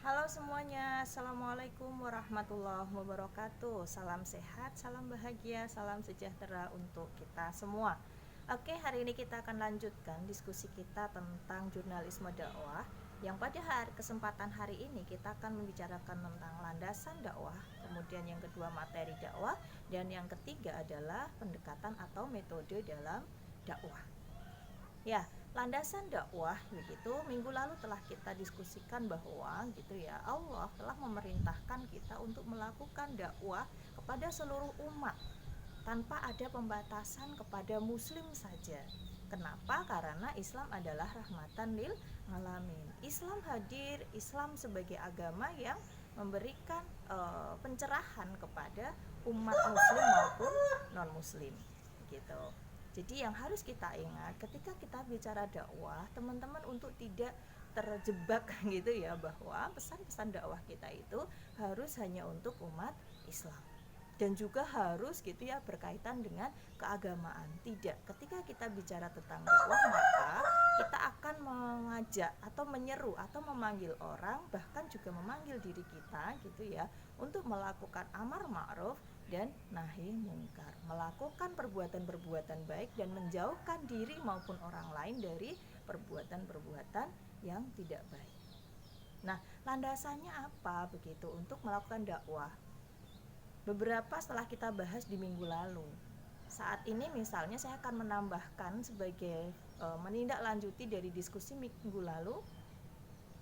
Halo semuanya, Assalamualaikum warahmatullahi wabarakatuh. Salam sehat, salam bahagia, salam sejahtera untuk kita semua. Oke, hari ini kita akan lanjutkan diskusi kita tentang jurnalisme dakwah. Yang pada kesempatan hari ini kita akan membicarakan tentang landasan dakwah, kemudian yang kedua materi dakwah, dan yang ketiga adalah pendekatan atau metode dalam dakwah. Ya, landasan dakwah begitu minggu lalu telah kita diskusikan bahwa gitu ya, Allah telah memerintahkan kita untuk melakukan dakwah kepada seluruh umat tanpa ada pembatasan kepada muslim saja. Kenapa? Karena Islam adalah rahmatan lil alamin. Islam hadir, Islam sebagai agama yang memberikan pencerahan kepada umat muslim maupun non muslim gitu. Jadi yang harus kita ingat ketika kita bicara dakwah, teman-teman untuk tidak terjebak gitu ya, bahwa pesan-pesan dakwah kita itu harus hanya untuk umat Islam dan juga harus gitu ya berkaitan dengan keagamaan. Tidak, ketika kita bicara tentang dakwah maka kita akan mengajak atau menyeru atau memanggil orang, bahkan juga memanggil diri kita gitu ya, untuk melakukan amar ma'ruf dan nahi mungkar, melakukan perbuatan-perbuatan baik dan menjauhkan diri maupun orang lain dari perbuatan-perbuatan yang tidak baik. Nah, landasannya apa begitu untuk melakukan dakwah? Beberapa setelah kita bahas di minggu lalu. Saat ini misalnya saya akan menambahkan sebagai menindaklanjuti dari diskusi minggu lalu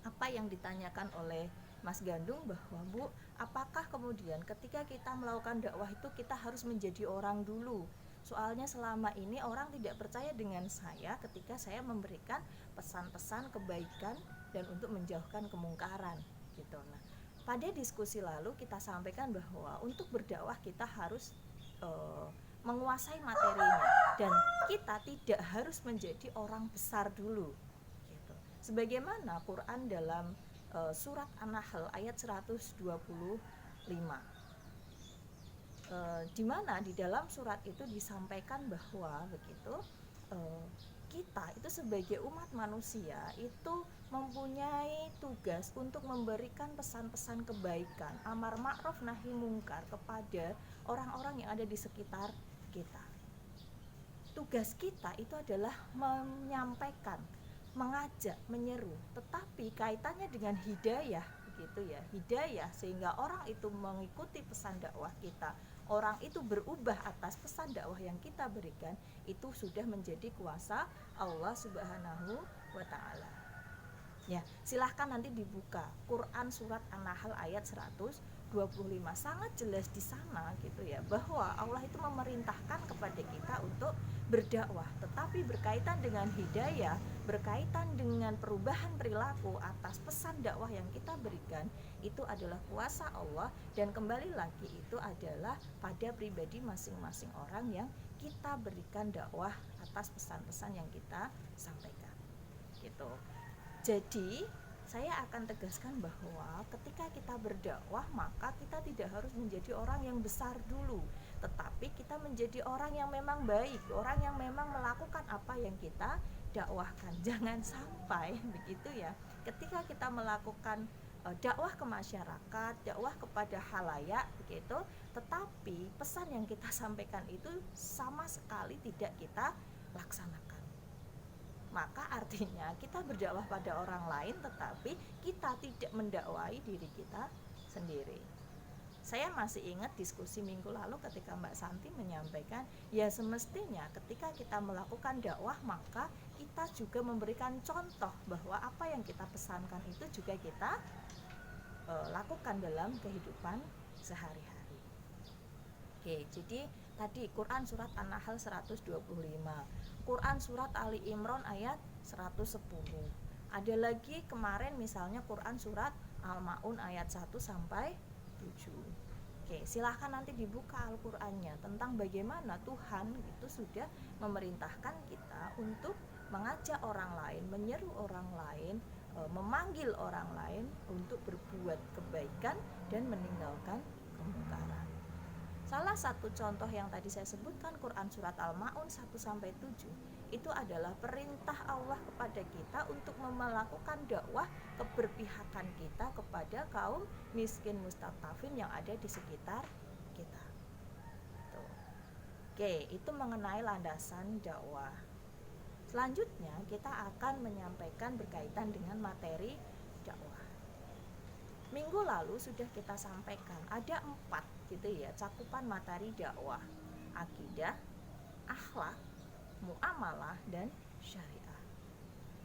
apa yang ditanyakan oleh Mas Gandung, bahwa Bu, apakah kemudian ketika kita melakukan dakwah itu kita harus menjadi orang dulu? Soalnya selama ini orang tidak percaya dengan saya ketika saya memberikan pesan-pesan kebaikan dan untuk menjauhkan kemungkaran gitu. Nah, pada diskusi lalu kita sampaikan bahwa untuk berdakwah kita harus menguasai materinya dan kita tidak harus menjadi orang besar dulu gitu. Sebagaimana Quran dalam surat An-Nahl ayat 125, di mana di dalam surat itu disampaikan bahwa begitu kita itu sebagai umat manusia itu mempunyai tugas untuk memberikan pesan-pesan kebaikan, amar ma'ruf nahi mungkar kepada orang-orang yang ada di sekitar kita. Tugas kita itu adalah menyampaikan, mengajak, menyeru, tetapi kaitannya dengan hidayah begitu ya, hidayah sehingga orang itu mengikuti pesan dakwah kita, orang itu berubah atas pesan dakwah yang kita berikan, itu sudah menjadi kuasa Allah Subhanahu wa taala. Ya, silahkan nanti dibuka Quran surat An-Nahl ayat 125, sangat jelas di sana gitu ya, bahwa Allah itu memerintahkan kepada kita untuk berdakwah, tetapi berkaitan dengan hidayah, berkaitan dengan perubahan perilaku atas pesan dakwah yang kita berikan, itu adalah kuasa Allah dan kembali lagi itu adalah pada pribadi masing-masing orang yang kita berikan dakwah atas pesan-pesan yang kita sampaikan gitu. Jadi saya akan tegaskan bahwa ketika kita berdakwah maka kita tidak harus menjadi orang yang besar dulu, tetapi kita menjadi orang yang memang baik, orang yang memang melakukan apa yang kita dakwahkan. Jangan sampai begitu ya, ketika kita melakukan dakwah ke masyarakat, dakwah kepada halayak begitu, tetapi pesan yang kita sampaikan itu sama sekali tidak kita laksanakan. Maka artinya kita berdakwah pada orang lain tetapi kita tidak mendakwai diri kita sendiri. Saya masih ingat diskusi minggu lalu ketika Mbak Santi menyampaikan, ya semestinya ketika kita melakukan dakwah maka kita juga memberikan contoh bahwa apa yang kita pesankan itu juga kita lakukan dalam kehidupan sehari-hari. Oke, jadi tadi Quran surat An-Nahl 125, Quran surat Ali Imran ayat 110. Ada lagi kemarin misalnya Quran surat Al-Maun ayat 1 sampai 7. Oke, silahkan nanti dibuka Al-Qur'annya tentang bagaimana Tuhan itu sudah memerintahkan kita untuk mengajak orang lain, menyeru orang lain, memanggil orang lain untuk berbuat kebaikan dan meninggalkan kemungkaran. Salah satu contoh yang tadi saya sebutkan Quran surat Al-Maun 1-7 itu adalah perintah Allah kepada kita untuk melakukan dakwah keberpihakan kita kepada kaum miskin mustadafin yang ada di sekitar kita. Tuh. Oke, itu mengenai landasan dakwah. Selanjutnya kita akan menyampaikan berkaitan dengan materi dakwah. Minggu lalu sudah kita sampaikan ada 4 gitu ya cakupan materi dakwah: akidah, akhlak, muamalah, dan syariah.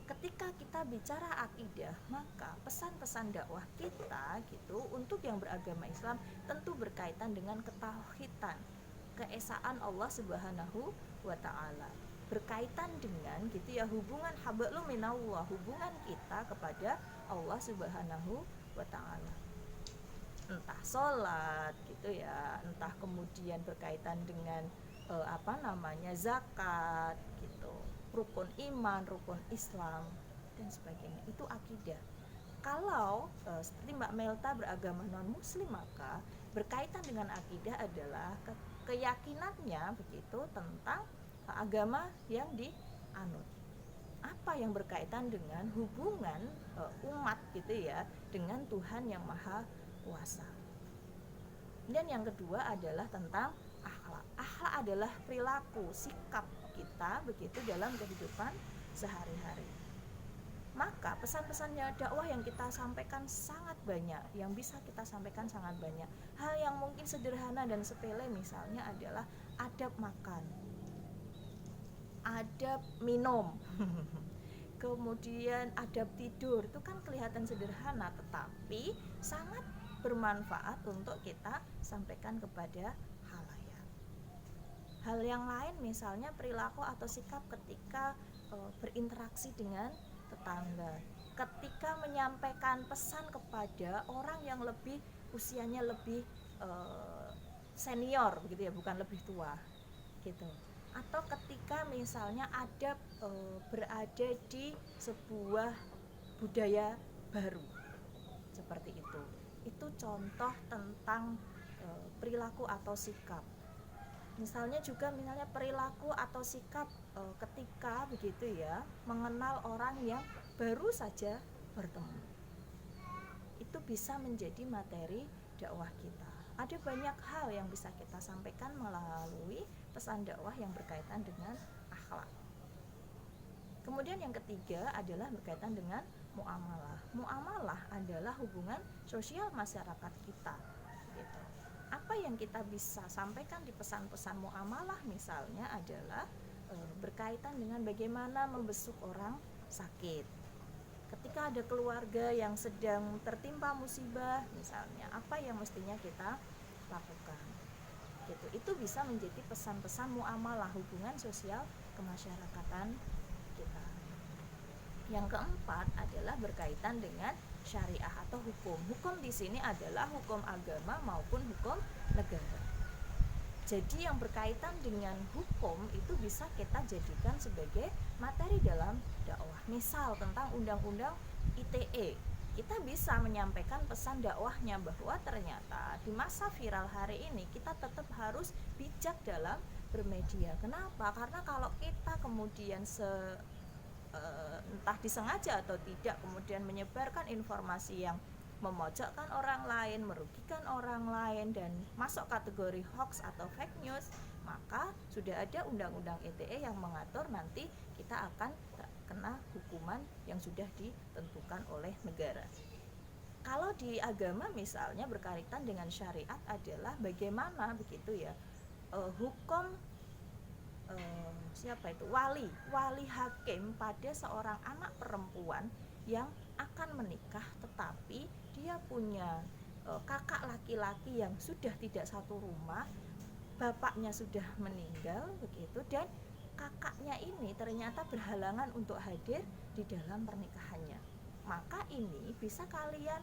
Ketika kita bicara akidah, maka pesan-pesan dakwah kita gitu untuk yang beragama Islam tentu berkaitan dengan ketauhidan, keesaan Allah Subhanahu wa taala. Berkaitan dengan gitu ya hubungan hablum minallah, hubungan kita kepada Allah Subhanahu wa taala. Entah sholat gitu ya, entah kemudian berkaitan dengan zakat gitu, rukun iman, rukun Islam dan sebagainya. Itu akidah. Kalau seperti Mbak Melta beragama non muslim, maka berkaitan dengan akidah adalah keyakinannya begitu tentang agama yang dianut. Apa yang berkaitan dengan hubungan umat gitu ya dengan Tuhan yang Maha Kuasa. Dan yang kedua adalah tentang akhlak. Akhlak adalah perilaku, sikap kita begitu dalam kehidupan sehari-hari. Maka pesan-pesannya dakwah yang kita sampaikan sangat banyak, yang bisa kita sampaikan sangat banyak. Hal yang mungkin sederhana dan sepele misalnya adalah adab makan, adab minum, kemudian adab tidur. Itu kan kelihatan sederhana tetapi sangat bermanfaat untuk kita sampaikan kepada halayak. Hal yang lain misalnya perilaku atau sikap ketika berinteraksi dengan tetangga, ketika menyampaikan pesan kepada orang yang lebih usianya lebih senior begitu ya, bukan lebih tua gitu. Atau ketika misalnya adab berada di sebuah budaya baru seperti itu. Itu contoh tentang perilaku atau sikap. Misalnya perilaku atau sikap ketika begitu ya mengenal orang yang baru saja bertemu. Itu bisa menjadi materi dakwah kita. Ada banyak hal yang bisa kita sampaikan melalui pesan dakwah yang berkaitan dengan akhlak. Kemudian yang ketiga adalah berkaitan dengan muamalah. Muamalah adalah hubungan sosial masyarakat kita gitu. Apa yang kita bisa sampaikan di pesan-pesan muamalah misalnya adalah berkaitan dengan bagaimana membesuk orang sakit. Ketika ada keluarga yang sedang tertimpa musibah misalnya, apa yang mestinya kita lakukan gitu. Itu bisa menjadi pesan-pesan muamalah, hubungan sosial kemasyarakatan kita. Yang keempat adalah berkaitan dengan syariah atau hukum. Hukum di sini adalah hukum agama maupun hukum negara. Jadi yang berkaitan dengan hukum itu bisa kita jadikan sebagai materi dalam dakwah. Misal tentang undang-undang ITE, kita bisa menyampaikan pesan dakwahnya bahwa ternyata di masa viral hari ini kita tetap harus bijak dalam bermedia. Kenapa? Karena kalau kita kemudian entah disengaja atau tidak kemudian menyebarkan informasi yang memojokkan orang lain, merugikan orang lain dan masuk kategori hoax atau fake news, maka sudah ada undang-undang ITE yang mengatur nanti kita akan kena hukuman yang sudah ditentukan oleh negara. Kalau di agama misalnya berkaitan dengan syariat adalah bagaimana begitu ya hukum wali hakim pada seorang anak perempuan yang akan menikah tetapi dia punya kakak laki-laki yang sudah tidak satu rumah, bapaknya sudah meninggal begitu, dan kakaknya ini ternyata berhalangan untuk hadir di dalam pernikahannya. Maka ini bisa kalian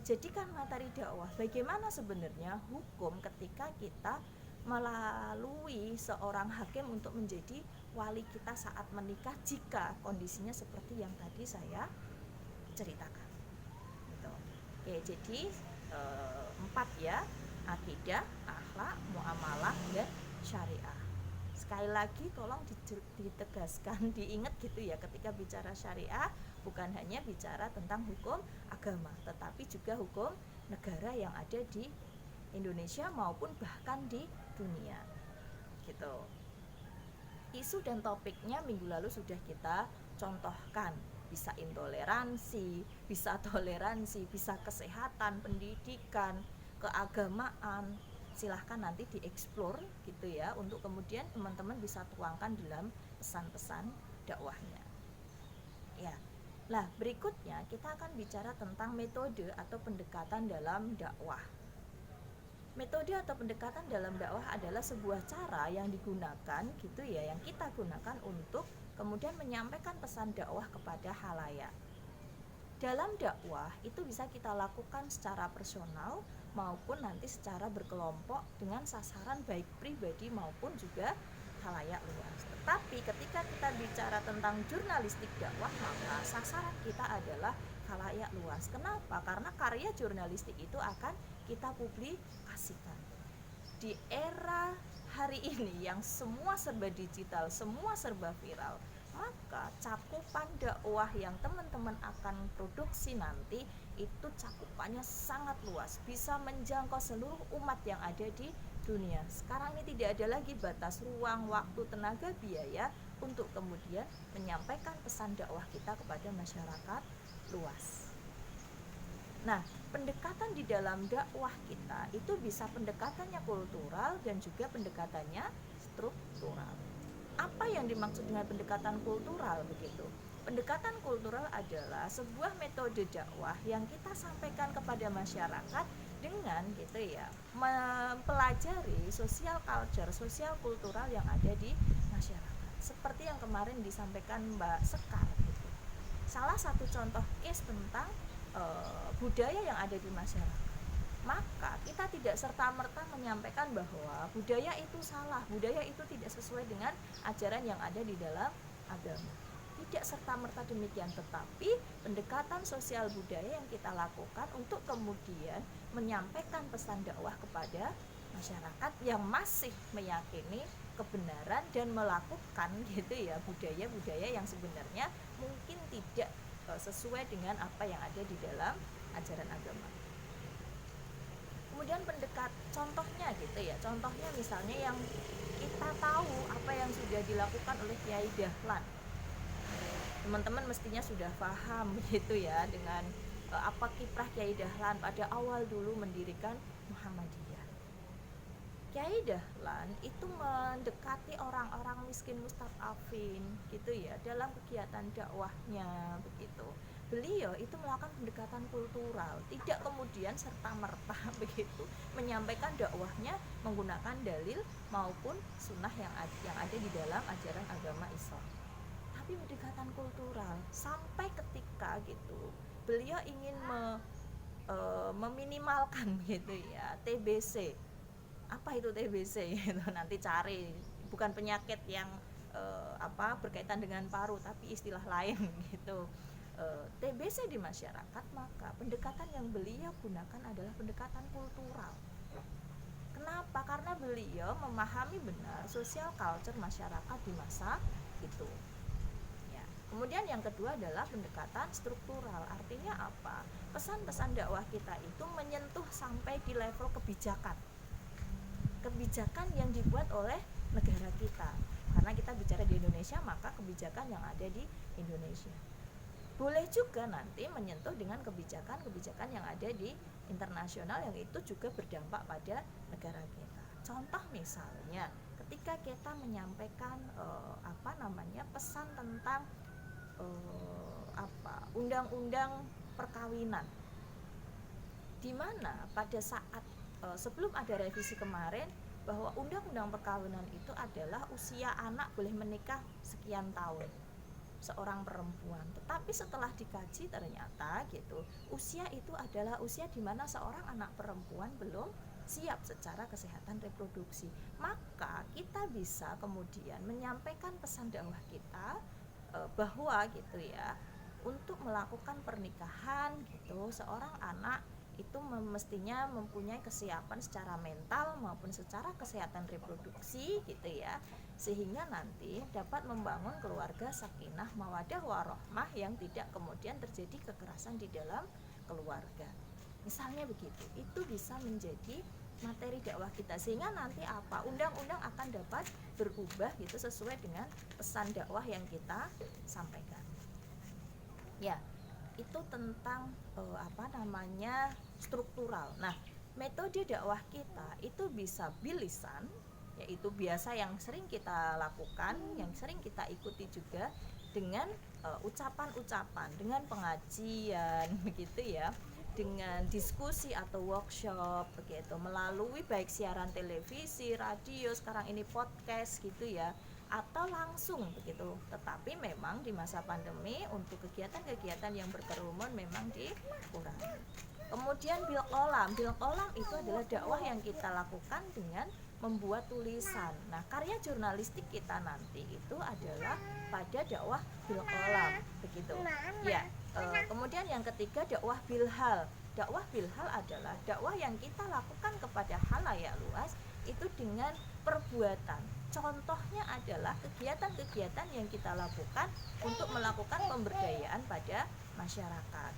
jadikan materi dakwah bagaimana sebenarnya hukum ketika kita melalui seorang hakim untuk menjadi wali kita saat menikah jika kondisinya seperti yang tadi saya ceritakan gitu. Oke, jadi 4 ya, akidah, akhlak, muamalah, dan syariah. Sekali lagi tolong ditegaskan, diingat gitu ya, ketika bicara syariah bukan hanya bicara tentang hukum agama, tetapi juga hukum negara yang ada di Indonesia maupun bahkan di dunia gitu. Isu dan topiknya minggu lalu sudah kita contohkan, bisa intoleransi, bisa toleransi, bisa kesehatan, pendidikan, keagamaan. Silahkan nanti dieksplor gitu ya, untuk kemudian teman-teman bisa tuangkan dalam pesan-pesan dakwahnya ya. Nah, berikutnya kita akan bicara tentang metode atau pendekatan dalam dakwah. Metode atau pendekatan dalam dakwah adalah sebuah cara yang digunakan gitu ya, yang kita gunakan untuk kemudian menyampaikan pesan dakwah kepada halayak. Dalam dakwah itu bisa kita lakukan secara personal maupun nanti secara berkelompok dengan sasaran baik pribadi maupun juga halayak luas. Tetapi ketika kita bicara tentang jurnalistik dakwah, maka sasaran kita adalah halayak luas. Kenapa? Karena karya jurnalistik itu akan kita publikasikan. Di era hari ini yang semua serba digital, semua serba viral, maka cakupan dakwah yang teman-teman akan produksi nanti itu cakupannya sangat luas, bisa menjangkau seluruh umat yang ada di dunia. Sekarang ini tidak ada lagi batas ruang, waktu, tenaga, biaya untuk kemudian menyampaikan pesan dakwah kita kepada masyarakat luas. Nah, pendekatan di dalam dakwah kita itu bisa pendekatannya kultural dan juga pendekatannya struktural. Apa yang dimaksud dengan pendekatan kultural begitu? Pendekatan kultural adalah sebuah metode dakwah yang kita sampaikan kepada masyarakat dengan gitu ya, mempelajari sosial culture, sosial kultural yang ada di masyarakat. Seperti yang kemarin disampaikan Mbak Sekar gitu. Salah satu contoh case tentang budaya yang ada di masyarakat. Maka kita tidak serta-merta menyampaikan bahwa budaya itu salah, budaya itu tidak sesuai dengan ajaran yang ada di dalam agama. Tidak serta-merta demikian, tetapi pendekatan sosial budaya yang kita lakukan untuk kemudian menyampaikan pesan dakwah kepada masyarakat yang masih meyakini kebenaran dan melakukan gitu ya budaya-budaya yang sebenarnya mungkin tidak sesuai dengan apa yang ada di dalam ajaran agama. Kemudian contohnya gitu ya, contohnya misalnya yang kita tahu apa yang sudah dilakukan oleh Kiai Dahlan. Teman-teman mestinya sudah paham gitu ya dengan apa kiprah Kiai Dahlan pada awal dulu mendirikan Muhammadiyah. Kiai Dahlan itu mendekati orang-orang miskin mustadafin gitu ya dalam kegiatan dakwahnya begitu. Beliau itu melakukan pendekatan kultural, tidak kemudian serta-merta begitu menyampaikan dakwahnya menggunakan dalil maupun sunnah yang ada di dalam ajaran agama Islam. Tapi pendekatan kultural sampai ketika gitu beliau ingin meminimalkan gitu ya TBC. Apa itu TBC? Nanti cari, bukan penyakit yang berkaitan dengan paru, tapi istilah lain gitu. TBC di masyarakat, maka pendekatan yang beliau gunakan adalah pendekatan kultural. Kenapa? Karena beliau memahami benar sosial culture masyarakat di masa itu. Ya. Kemudian yang kedua adalah pendekatan struktural. Artinya apa? Pesan-pesan dakwah kita itu menyentuh sampai di level kebijakan. Kebijakan yang dibuat oleh negara kita. Karena kita bicara di Indonesia, maka kebijakan yang ada di Indonesia. Boleh juga nanti menyentuh dengan kebijakan-kebijakan yang ada di internasional yang itu juga berdampak pada negara kita. Contoh misalnya ketika kita menyampaikan pesan tentang undang-undang perkawinan, di mana pada saat sebelum ada revisi kemarin bahwa undang-undang perkawinan itu adalah usia anak boleh menikah sekian tahun seorang perempuan. Tetapi setelah dikaji ternyata gitu, usia itu adalah usia di mana seorang anak perempuan belum siap secara kesehatan reproduksi. Maka kita bisa kemudian menyampaikan pesan dakwah kita bahwa gitu ya, untuk melakukan pernikahan gitu seorang anak itu mestinya mempunyai kesiapan secara mental maupun secara kesehatan reproduksi gitu ya, sehingga nanti dapat membangun keluarga sakinah mawadah warohmah yang tidak kemudian terjadi kekerasan di dalam keluarga. Misalnya begitu, itu bisa menjadi materi dakwah kita, sehingga nanti apa, undang-undang akan dapat berubah gitu sesuai dengan pesan dakwah yang kita sampaikan. Ya, itu tentang struktural. Nah, metode dakwah kita itu bisa bilisan, yaitu biasa yang sering kita lakukan, yang sering kita ikuti juga, dengan ucapan-ucapan, dengan pengajian begitu ya, dengan diskusi atau workshop begitu, melalui baik siaran televisi, radio, sekarang ini podcast gitu ya, atau langsung begitu. Tetapi memang di masa pandemi untuk kegiatan-kegiatan yang berkerumun memang dikurangi. Kemudian bil kolam itu adalah dakwah yang kita lakukan dengan membuat tulisan. Nah, karya jurnalistik kita nanti itu adalah pada dakwah bil kolam begitu. Ya, kemudian yang ketiga dakwah bilhal. Dakwah bilhal adalah dakwah yang kita lakukan kepada halayak luas itu dengan perbuatan. Contohnya adalah kegiatan-kegiatan yang kita lakukan untuk melakukan pemberdayaan pada masyarakat,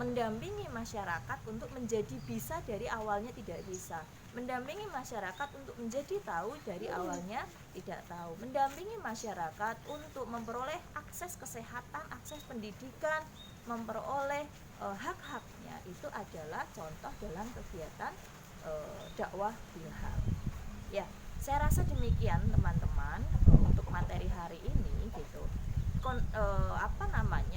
mendampingi masyarakat untuk menjadi bisa dari awalnya tidak bisa, mendampingi masyarakat untuk menjadi tahu dari awalnya tidak tahu, mendampingi masyarakat untuk memperoleh akses kesehatan, akses pendidikan, memperoleh hak-haknya. Itu adalah contoh dalam kegiatan dakwah bilhal. Ya, saya rasa demikian teman-teman untuk materi hari ini gitu.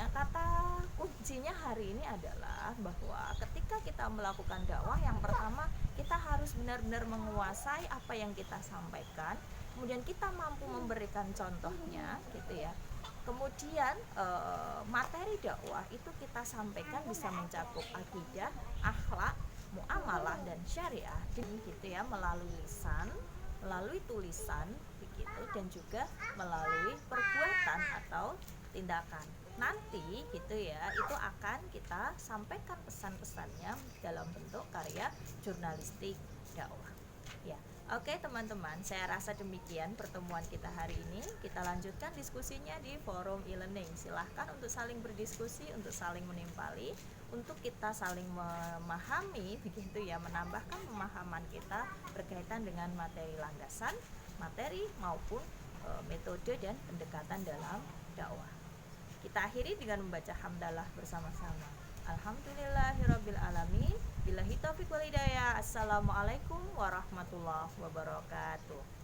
Kata kuncinya hari ini adalah bahwa ketika kita melakukan dakwah, yang pertama kita harus benar-benar menguasai apa yang kita sampaikan, kemudian kita mampu memberikan contohnya gitu ya. Kemudian materi dakwah itu kita sampaikan bisa mencakup akidah, akhlak, muamalah dan syariah gitu ya, melalui lisan, melalui tulisan begitu, dan juga melalui perbuatan atau tindakan. Nanti gitu ya, itu akan kita sampaikan pesan-pesannya dalam bentuk karya jurnalistik dakwah. Ya, oke teman-teman, saya rasa demikian pertemuan kita hari ini. Kita lanjutkan diskusinya di forum e-learning. Silahkan untuk saling berdiskusi, untuk saling menimpali, untuk kita saling memahami begitu ya, menambahkan pemahaman kita berkaitan dengan materi landasan, materi maupun metode dan pendekatan dalam dakwah. Kita akhiri dengan membaca hamdalah bersama-sama. Alhamdulillahirabbil alamin. Billahi taufiq wal hidayah. Assalamualaikum warahmatullahi wabarakatuh.